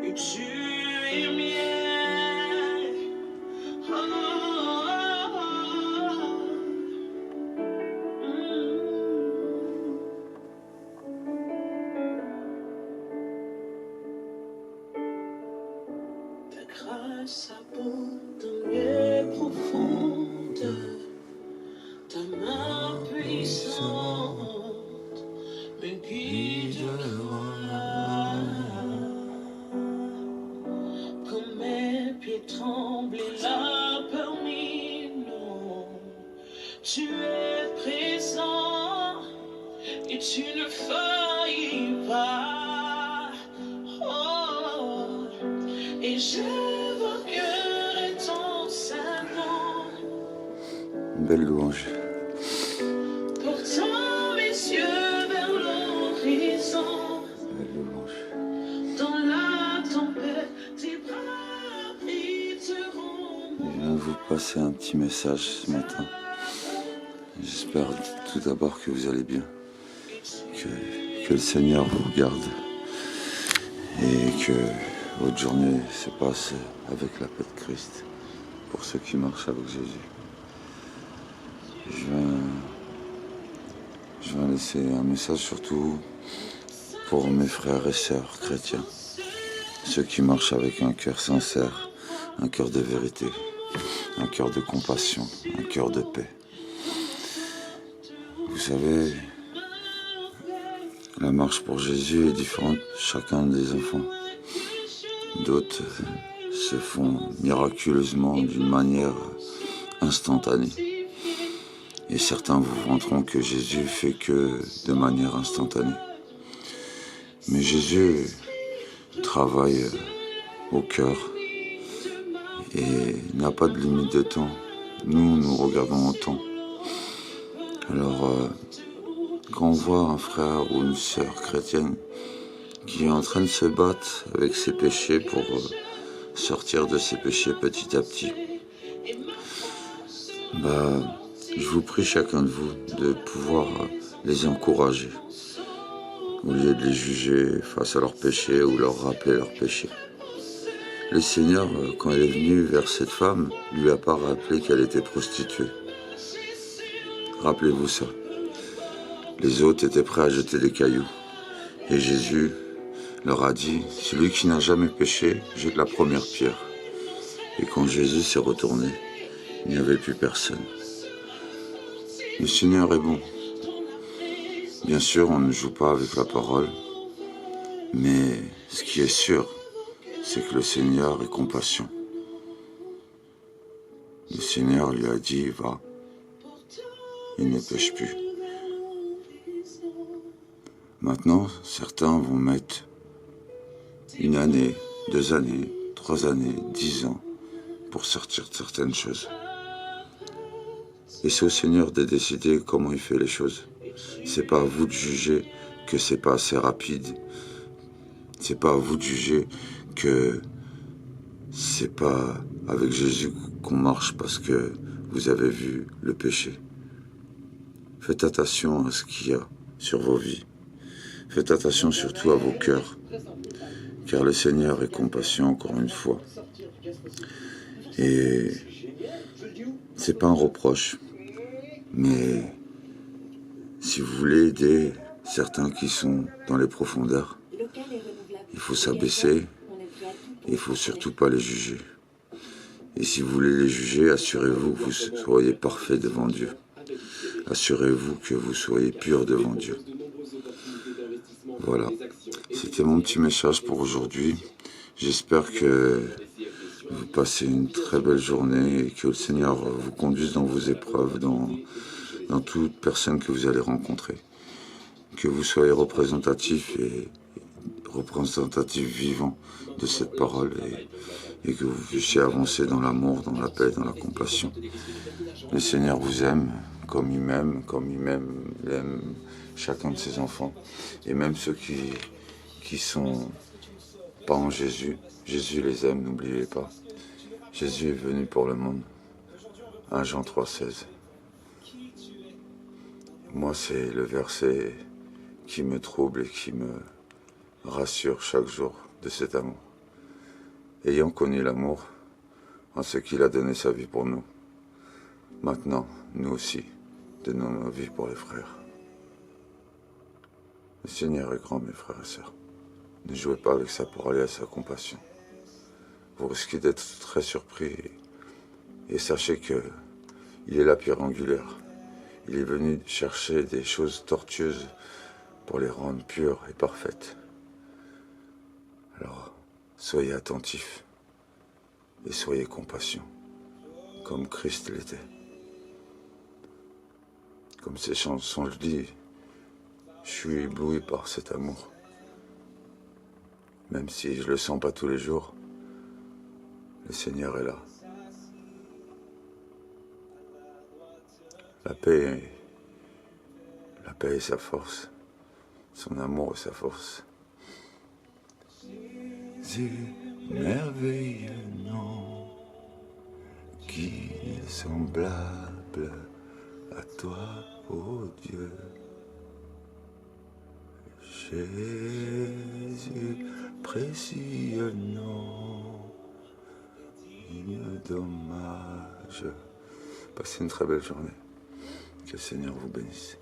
et tu es mien. Oh, oh, Ta grâce abonde dans les profondeurs, ta main puissante me guidera. Quand mes pieds tremblent et la peur m'inonde, tu es présent et tu ne faillis pas. Oh, et j'évoquerai ton saint nom. Belle louange. Portant mes yeux vers l'horizon. Belle louange. Dans la tempête, tes bras abriteront. Je viens de vous passer un petit message ce matin. J'espère tout d'abord que vous allez bien, que le Seigneur vous garde et que votre journée se passe avec la paix de Christ pour ceux qui marchent avec Jésus. Je viens laisser un message surtout pour mes frères et sœurs chrétiens, ceux qui marchent avec un cœur sincère, un cœur de vérité, un cœur de compassion, un cœur de paix. Vous savez, la marche pour Jésus est différente de chacun des enfants. D'autres se font miraculeusement d'une manière instantanée. Et certains vous vanteront que Jésus fait que de manière instantanée. Mais Jésus travaille au cœur et n'a pas de limite de temps. Nous regardons au temps. Alors, quand on voit un frère ou une sœur chrétienne qui est en train de se battre avec ses péchés pour sortir de ses péchés petit à petit, je vous prie chacun de vous de pouvoir les encourager au lieu de les juger face à leurs péchés ou leur rappeler leurs péchés. Le Seigneur, quand il est venu vers cette femme, lui a pas rappelé qu'elle était prostituée. Rappelez-vous ça. Les autres étaient prêts à jeter des cailloux. Et Jésus leur a dit, celui qui n'a jamais péché, jette la première pierre. Et quand Jésus s'est retourné, il n'y avait plus personne. Le Seigneur est bon. Bien sûr, on ne joue pas avec la parole, mais ce qui est sûr, c'est que le Seigneur est compatient. Le Seigneur lui a dit, va, il ne pêche plus. Maintenant, certains vont mettre 1 année, 2 années, 3 années, 10 ans pour sortir de certaines choses. Et c'est au Seigneur de décider comment il fait les choses. C'est pas à vous de juger que c'est pas assez rapide. C'est pas à vous de juger que c'est pas avec Jésus qu'on marche parce que vous avez vu le péché. Faites attention à ce qu'il y a sur vos vies. Faites attention surtout à vos cœurs, car le Seigneur est compatient encore une fois. Et c'est pas un reproche, mais si vous voulez aider certains qui sont dans les profondeurs, il faut s'abaisser, il faut surtout pas les juger. Et si vous voulez les juger, assurez-vous que vous soyez parfait devant Dieu. Assurez-vous que vous soyez pur devant Dieu. Voilà, c'était mon petit message pour aujourd'hui. J'espère que vous passez une très belle journée et que le Seigneur vous conduise dans vos épreuves, dans toute personne que vous allez rencontrer. Que vous soyez représentatif vivant de cette parole et que vous puissiez avancer dans l'amour, dans la paix, dans la compassion. Le Seigneur vous aime comme il m'aime, il aime chacun de ses enfants. Et même ceux qui sont pas en Jésus, Jésus les aime, n'oubliez pas. Jésus est venu pour le monde. 1 Jean 3,16. Moi, c'est le verset qui me trouble et qui me rassure chaque jour de cet amour. ayant connu l'amour en ce qu'il a donné sa vie pour nous. Maintenant, nous aussi, donnons nos vies pour les frères. Le Seigneur est grand, mes frères et sœurs. Ne jouez pas avec ça pour aller à sa compassion. Vous risquez d'être très surpris et sachez que il est la pierre angulaire. Il est venu chercher des choses tortueuses pour les rendre pures et parfaites. Alors, soyez attentifs et soyez compassion, comme Christ l'était. Comme ces chansons le disent, je suis ébloui par cet amour. Même si je le sens pas tous les jours, le Seigneur est là. La paix est sa force, son amour est sa force. C'est merveilleux, non, qui est semblable à toi, ô Dieu. Jésus, précieux nom, dommage. Passez une très belle journée. Que le Seigneur vous bénisse.